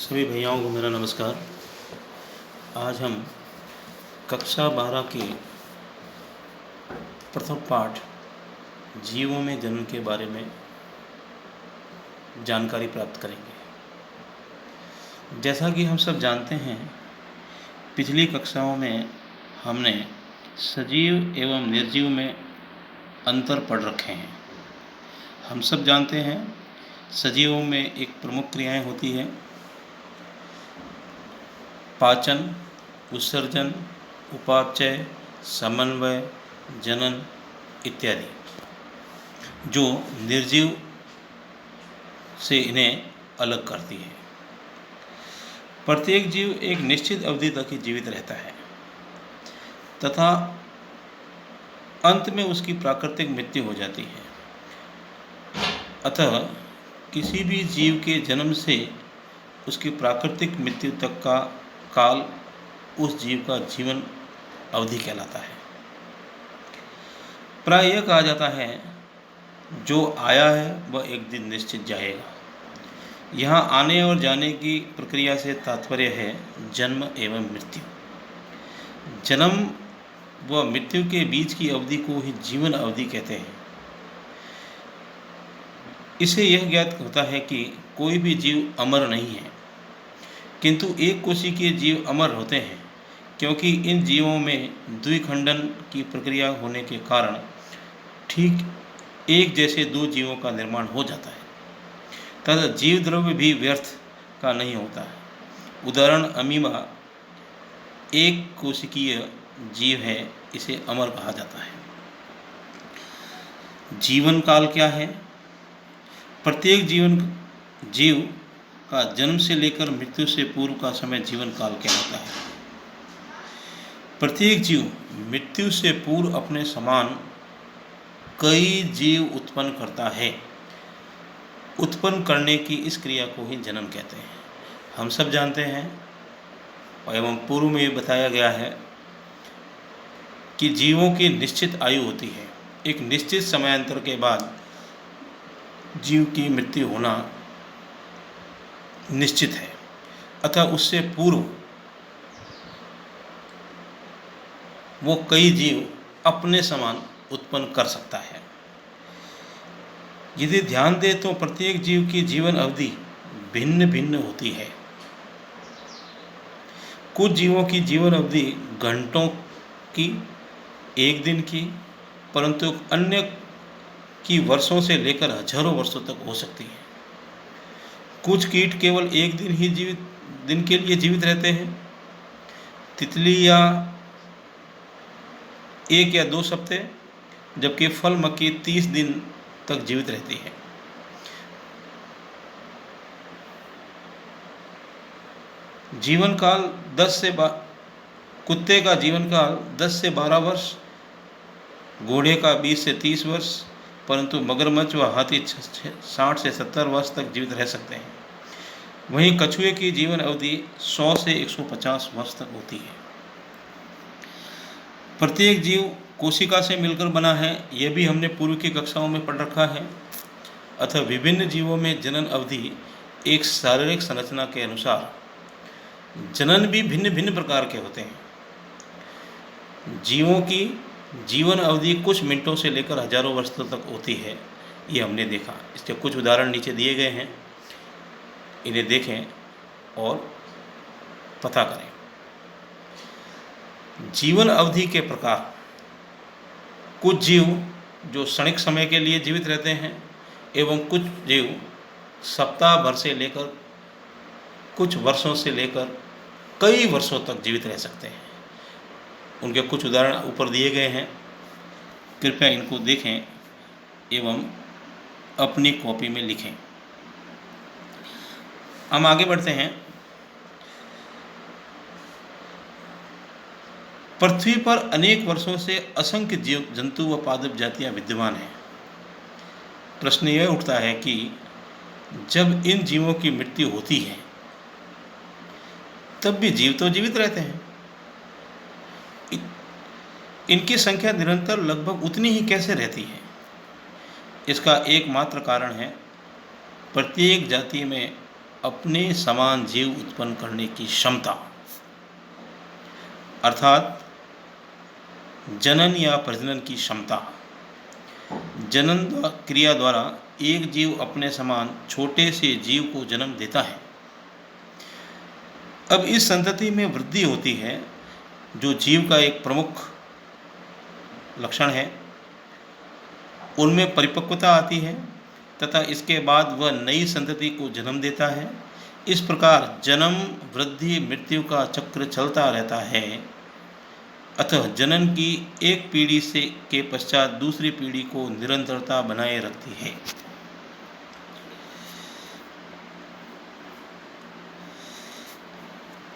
सभी भैयाओं को मेरा नमस्कार। आज हम कक्षा 12 के प्रथम पाठ जीवों में जन्म के बारे में जानकारी प्राप्त करेंगे। जैसा कि हम सब जानते हैं, पिछली कक्षाओं में हमने सजीव एवं निर्जीव में अंतर पढ़ रखे हैं। हम सब जानते हैं सजीवों में एक प्रमुख क्रियाएं होती हैं: पाचन, उत्सर्जन, उपापचय, समन्वय, जनन इत्यादि, जो निर्जीव से इन्हें अलग करती है। प्रत्येक जीव एक निश्चित अवधि तक ही जीवित रहता है तथा अंत में उसकी प्राकृतिक मृत्यु हो जाती है। अतः किसी भी जीव के जन्म से उसकी प्राकृतिक मृत्यु तक का काल उस जीव का जीवन अवधि कहलाता है। प्राय यह कहा जाता है, जो आया है वह एक दिन निश्चित जाएगा। यहाँ आने और जाने की प्रक्रिया से तात्पर्य है जन्म एवं मृत्यु। जन्म व मृत्यु के बीच की अवधि को ही जीवन अवधि कहते हैं। इससे यह ज्ञात होता है कि कोई भी जीव अमर नहीं है, किंतु एक कोशिकीय जीव अमर होते हैं, क्योंकि इन जीवों में द्विखंडन की प्रक्रिया होने के कारण ठीक एक जैसे दो जीवों का निर्माण हो जाता है तथा जीव द्रव्य भी व्यर्थ का नहीं होता है। उदाहरण अमीबा एक कोशिकीय जीव है, इसे अमर कहा जाता है। जीवन काल क्या है? प्रत्येक जीव का जन्म से लेकर मृत्यु से पूर्व का समय जीवन काल कहलाता है। प्रत्येक जीव मृत्यु से पूर्व अपने समान कई जीव उत्पन्न करता है। उत्पन्न करने की इस क्रिया को ही जन्म कहते हैं। हम सब जानते हैं एवं पूर्व में ये बताया गया है कि जीवों की निश्चित आयु होती है। एक निश्चित समयांतर के बाद जीव की मृत्यु होना निश्चित है, अतः उससे पूर्व वो कई जीव अपने समान उत्पन्न कर सकता है। यदि ध्यान दें तो प्रत्येक जीव की जीवन अवधि भिन्न भिन्न होती है। कुछ जीवों की जीवन अवधि घंटों की, एक दिन की, परंतु अन्य की वर्षों से लेकर हजारों वर्षों तक हो सकती है। कुछ कीट केवल एक दिन के लिए जीवित रहते हैं। तितली या 1 या 2 हफ्ते, जबकि फल मक्खी 30 दिन तक जीवित रहती है। जीवन काल कुत्ते का जीवन काल 10 से 12 वर्ष, घोड़े का 20 से 30 वर्ष, परंतु मगरमच्छ व हाथी 60 से 70 वर्ष तक जीवित रह सकते हैं। वहीं कछुए की जीवन अवधि 100 से 150 वर्ष तक होती है। प्रत्येक जीव कोशिका से मिलकर बना है, यह भी हमने पूर्व की कक्षाओं में पढ़ रखा है। अतः विभिन्न जीवों में जनन अवधि एक शारीरिक संरचना के अनुसार जनन भी भिन्न भिन्न प्रकार के होते हैं। जीवों की जीवन अवधि कुछ मिनटों से लेकर हजारों वर्षों तक होती है, ये हमने देखा। इसके कुछ उदाहरण नीचे दिए गए हैं, इन्हें देखें और पता करें। जीवन अवधि के प्रकार: कुछ जीव जो क्षणिक समय के लिए जीवित रहते हैं एवं कुछ जीव सप्ताह भर से लेकर कुछ वर्षों से लेकर कई वर्षों तक जीवित रह सकते हैं। उनके कुछ उदाहरण ऊपर दिए गए हैं, कृपया इनको देखें एवं अपनी कॉपी में लिखें। हम आगे बढ़ते हैं। पृथ्वी पर अनेक वर्षों से असंख्य जीव जंतु व पादप जातियां विद्यमान हैं। प्रश्न यह उठता है कि जब इन जीवों की मृत्यु होती है तब भी जीव तो जीवित रहते हैं, इनकी संख्या निरंतर लगभग उतनी ही कैसे रहती है? इसका एकमात्र कारण है प्रत्येक जाति में अपने समान जीव उत्पन्न करने की क्षमता, अर्थात जनन या प्रजनन की क्षमता। जनन क्रिया द्वारा एक जीव अपने समान छोटे से जीव को जन्म देता है। अब इस संतति में वृद्धि होती है, जो जीव का एक प्रमुख लक्षण है। उनमें परिपक्वता आती है तथा इसके बाद वह नई संतति को जन्म देता है। इस प्रकार जन्म, वृद्धि, मृत्यु का चक्र चलता रहता है। अतः जनन की एक पीढ़ी से के पश्चात दूसरी पीढ़ी को निरंतरता बनाए रखती है।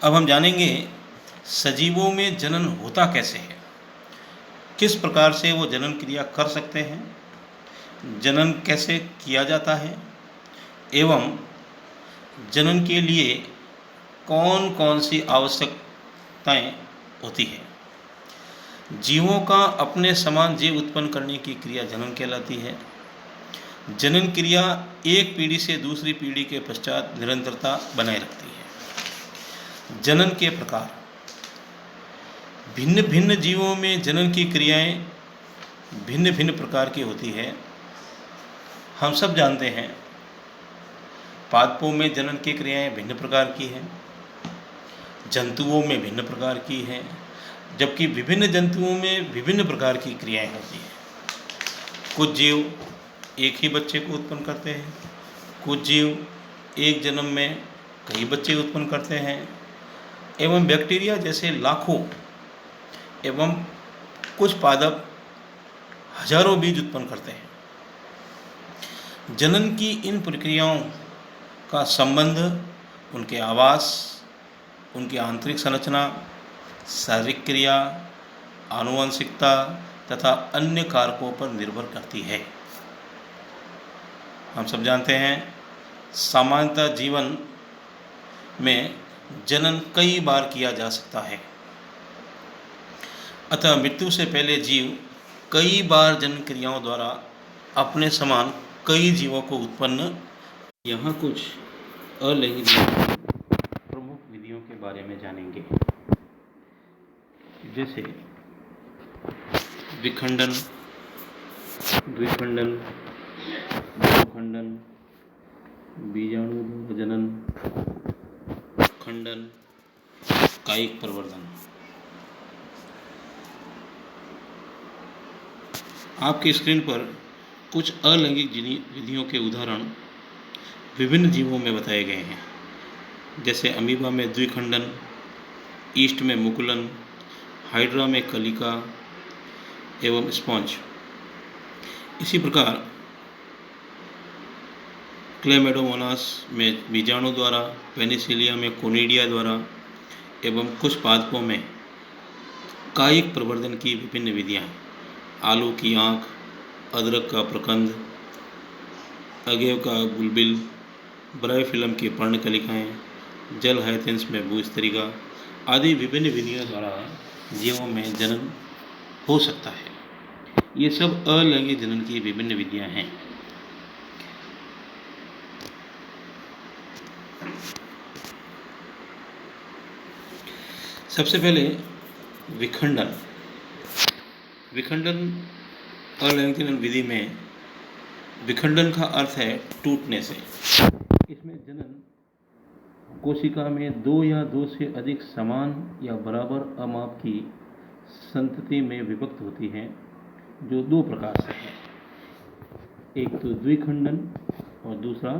अब हम जानेंगे सजीवों में जनन होता कैसे है, किस प्रकार से वो जनन क्रिया कर सकते हैं, जनन कैसे किया जाता है एवं जनन के लिए कौन कौन सी आवश्यकताएं होती है। जीवों का अपने समान जीव उत्पन्न करने की क्रिया जनन कहलाती है। जनन क्रिया एक पीढ़ी से दूसरी पीढ़ी के पश्चात निरंतरता बनाए रखती है। जनन के प्रकार, भिन्न भिन्न जीवों में जनन की क्रियाएं भिन्न भिन्न प्रकार की होती है। हम सब जानते हैं पादपों में जनन की क्रियाएं भिन्न प्रकार की हैं, जंतुओं में भिन्न प्रकार की हैं, जबकि विभिन्न जंतुओं में विभिन्न प्रकार की क्रियाएं होती हैं। कुछ जीव एक ही बच्चे को उत्पन्न करते हैं, कुछ जीव एक जन्म में कई बच्चे उत्पन्न करते हैं, एवं बैक्टीरिया जैसे लाखों एवं कुछ पादप हजारों बीज उत्पन्न करते हैं। जनन की इन प्रक्रियाओं का संबंध उनके आवास, उनकी आंतरिक संरचना, शारीरिक क्रिया, आनुवंशिकता तथा अन्य कारकों पर निर्भर करती है। हम सब जानते हैं सामान्यतः जीवन में जनन कई बार किया जा सकता है। अतः मृत्यु से पहले जीव कई बार जनन क्रियाओं द्वारा अपने समान कई जीवों को उत्पन्न। यहाँ कुछ अलैंगिक प्रमुख विधियों के बारे में जानेंगे, जैसे विखंडन, द्विखंडन, बहुखंडन, बीजाणु जनन, खंडन, कायिक प्रवर्धन। आपकी स्क्रीन पर कुछ अलैंगिक विधियों के उदाहरण विभिन्न जीवों में बताए गए हैं, जैसे अमीबा में द्विखंडन, ईस्ट में मुकुलन, हाइड्रा में कलिका एवं स्पॉन्ज। इसी प्रकार क्लेमेडोमोनास में बीजाणु द्वारा, पेनिसिलिया में कोनिडिया द्वारा एवं कुछ पादपों में कायिक प्रवर्धन की विभिन्न विधियाँ हैं। आलू की आँख, अदरक का प्रकंद, अगेव का बुलबिल, ब्रायोफिलम की पर्णकलिकाएँ, जल हायथिन्स में भूस्तरिका आदि विभिन्न विधियों द्वारा जीवों में जनन हो सकता है। ये सब अलैंगिक जनन की विभिन्न विधियाँ हैं। सबसे पहले विखंडन। विखंडन अलैंगिक जनन विधि में विखंडन का अर्थ है टूटने से। इसमें जनन कोशिका में दो या दो से अधिक समान या बराबर अमाप की संतति में विभक्त होती हैं, जो दो प्रकार से है। एक तो द्विखंडन और दूसरा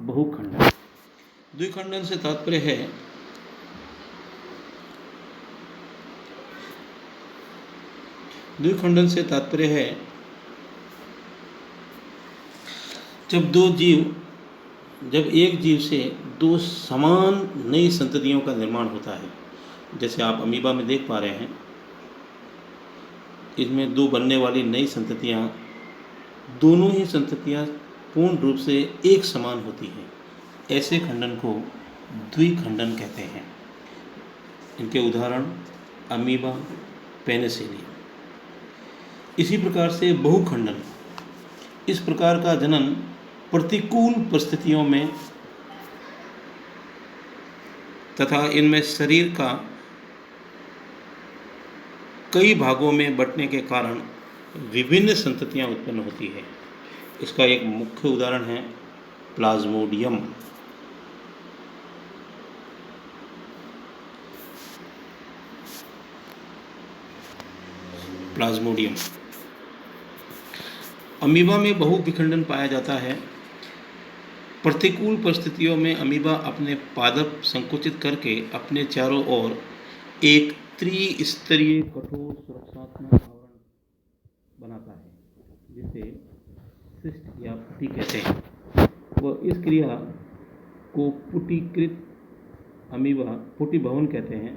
बहुखंडन। द्विखंडन से तात्पर्य है जब एक जीव से दो समान नई संततियों का निर्माण होता है। जैसे आप अमीबा में देख पा रहे हैं, इसमें दो बनने वाली नई संततियाँ, दोनों ही संततियाँ पूर्ण रूप से एक समान होती हैं। ऐसे खंडन को द्विखंडन कहते हैं। इनके उदाहरण अमीबा, पेनिसिलियम। इसी प्रकार से बहुखंडन, इस प्रकार का जनन प्रतिकूल परिस्थितियों में तथा इनमें शरीर का कई भागों में बंटने के कारण विभिन्न संततियां उत्पन्न होती है। इसका एक मुख्य उदाहरण है प्लाज्मोडियम। प्लाज्मोडियम अमीबा में बहुविखंडन पाया जाता है। प्रतिकूल परिस्थितियों में अमीबा अपने पादप संकुचित करके अपने चारों ओर एक त्रिस्तरीय कठोर सुरक्षात्मक आवरण बनाता है, जिसे सिस्ट या पुटी कहते हैं। वह इस क्रिया को पुटीकृत अमीबा पुटी भवन कहते हैं।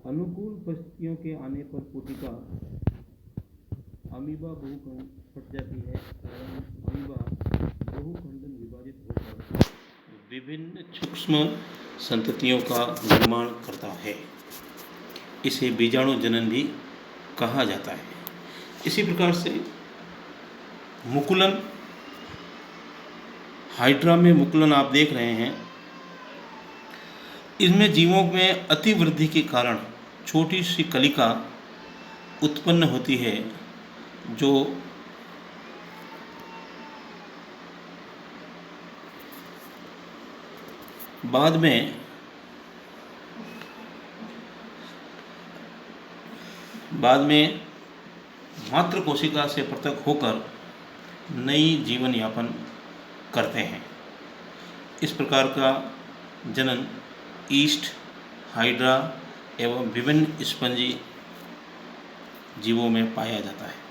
अनुकूल परिस्थितियों के आने पर पुटिका अमीबा बहुखंड फट जाती है एवं अमीबा बहुखंडन विभाजित होकर विभिन्न सूक्ष्म संततियों का निर्माण करता है। इसे बीजाणु जनन भी कहा जाता है। इसी प्रकार से मुकुलन, हाइड्रा में मुकुलन आप देख रहे हैं। इसमें जीवों में अतिवृद्धि के कारण छोटी सी कलिका उत्पन्न होती है, जो बाद में मात्र कोशिका से पृथक होकर नई जीवन यापन करते हैं। इस प्रकार का जनन ईस्ट, हाइड्रा एवं विभिन्न स्पंजी जीवों में पाया जाता है।